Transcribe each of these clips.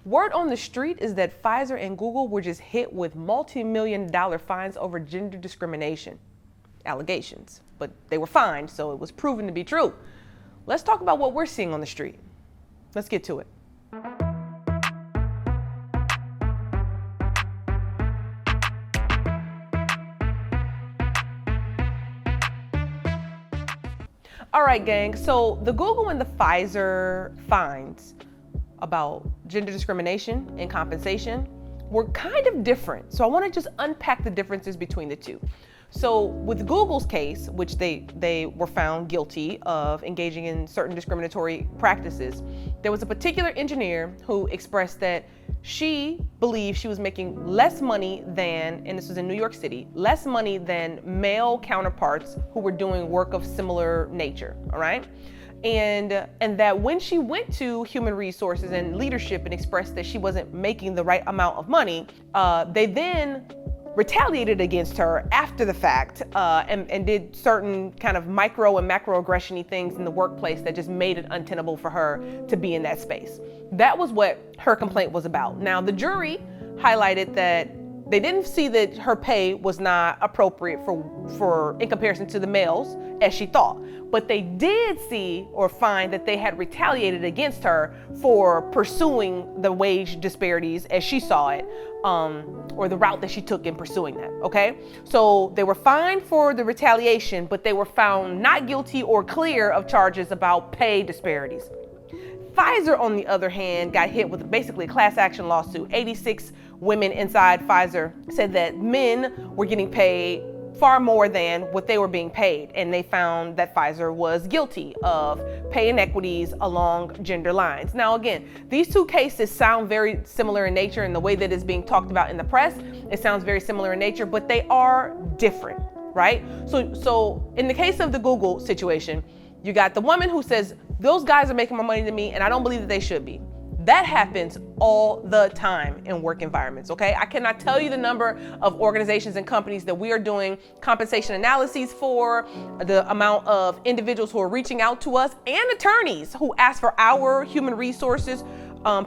Word on the street is that Pfizer and Google were just hit with multi-million-dollar fines over gender discrimination allegations, but they were fined, so it was proven to be true. Let's talk about what we're seeing on the street. Let's get to it. All right, gang, so the Google and the Pfizer fines about gender discrimination and compensation were kind of different. So I want to just unpack the differences between the two. So with Google's case, which they were found guilty of engaging in certain discriminatory practices, there was a particular engineer who expressed that she believed she was making less money than, and this was in New York City, less money than male counterparts who were doing work of similar nature, all right? And that when she went to human resources and leadership and expressed that she wasn't making the right amount of money, they then retaliated against her after the fact and did certain kind of micro and macroaggression-y things in the workplace that just made it untenable for her to be in that space. That was what her complaint was about. Now, the jury highlighted that they didn't see that her pay was not appropriate for in comparison to the males as she thought, but they did see or find that they had retaliated against her for pursuing the wage disparities as she saw it, or the route that she took in pursuing that, okay? So they were fined for the retaliation, but they were found not guilty or clear of charges about pay disparities. Pfizer, on the other hand, got hit with basically a class action lawsuit. 86 women inside Pfizer said that men were getting paid far more than what they were being paid, and they found that Pfizer was guilty of pay inequities along gender lines. Now, again, these two cases sound very similar in nature, and the way that it's being talked about in the press, it sounds very similar in nature, but they are different, right? So in the case of the Google situation, you got the woman who says, those guys are making more money than me, and I don't believe that they should be. That happens all the time in work environments, okay? I cannot tell you the number of organizations and companies that we are doing compensation analyses for, the amount of individuals who are reaching out to us, and attorneys who ask for our human resources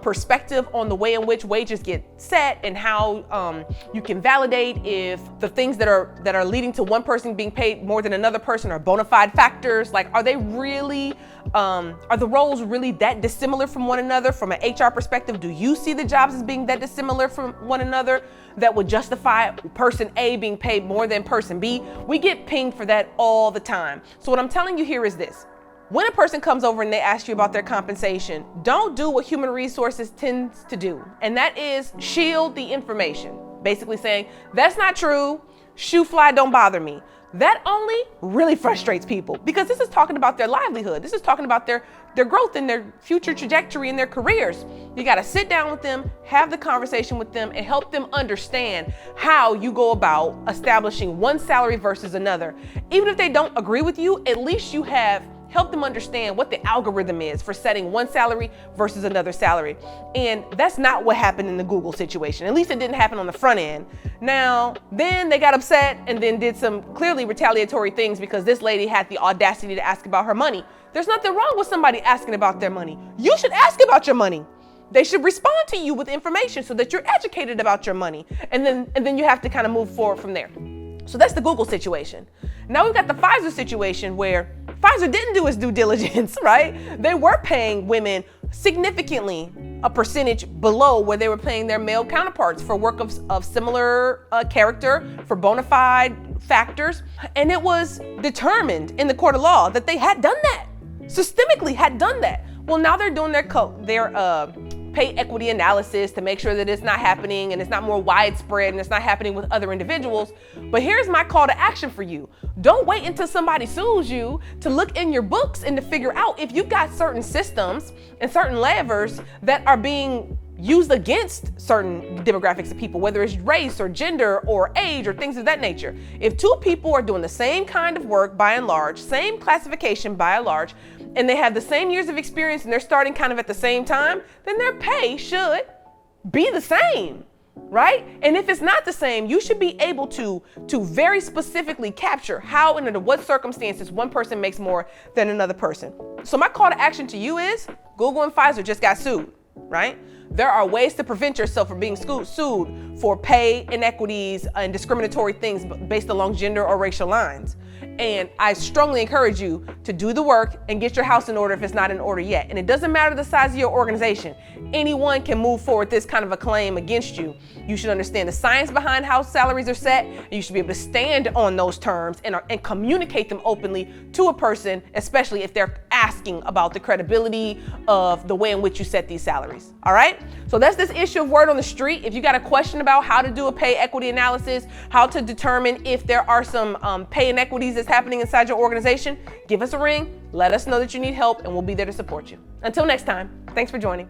perspective on the way in which wages get set and how you can validate if the things that are leading to one person being paid more than another person are bona fide factors. Like, are they really, are the roles really that dissimilar from one another? From an HR perspective, do you see the jobs as being that dissimilar from one another that would justify person A being paid more than person B? We get pinged for that all the time. So what I'm telling you here is this. When a person comes over and they ask you about their compensation, don't do what human resources tends to do, and that is shield the information. Basically saying, that's not true, shoe fly, don't bother me. That only really frustrates people because this is talking about their livelihood. This is talking about their growth and their future trajectory in their careers. You gotta sit down with them, have the conversation with them, and help them understand how you go about establishing one salary versus another. Even if they don't agree with you, at least you have help them understand what the algorithm is for setting one salary versus another salary. And that's not what happened in the Google situation. At least it didn't happen on the front end. Now, then they got upset and then did some clearly retaliatory things because this lady had the audacity to ask about her money. There's nothing wrong with somebody asking about their money. You should ask about your money. They should respond to you with information so that you're educated about your money. And then you have to kind of move forward from there. So that's the Google situation. Now we've got the Pfizer situation where Pfizer didn't do its due diligence, right? They were paying women significantly a percentage below where they were paying their male counterparts for work of similar character, for bona fide factors. And it was determined in the court of law that they had done that, systemically had done that. Well, now they're doing their pay equity analysis to make sure that it's not happening and it's not more widespread and it's not happening with other individuals. But here's my call to action for you. Don't wait until somebody sues you to look in your books and to figure out if you've got certain systems and certain levers that are being used against certain demographics of people, whether it's race or gender or age or things of that nature. If two people are doing the same kind of work by and large, same classification by and large, and they have the same years of experience and they're starting kind of at the same time, then their pay should be the same, right? And if it's not the same, you should be able to very specifically capture how and under what circumstances one person makes more than another person. So my call to action to you is, Google and Pfizer just got sued, right? There are ways to prevent yourself from being sued for pay inequities and discriminatory things based along gender or racial lines. And I strongly encourage you to do the work and get your house in order if it's not in order yet. And it doesn't matter the size of your organization. Anyone can move forward this kind of a claim against you. You should understand the science behind how salaries are set. And you should be able to stand on those terms and communicate them openly to a person, especially if they're asking about the credibility of the way in which you set these salaries. All right? So that's this issue of word on the street. If you got a question about how to do a pay equity analysis, how to determine if there are some pay inequities that's happening inside your organization, give us a ring, let us know that you need help, and we'll be there to support you. Until next time, thanks for joining.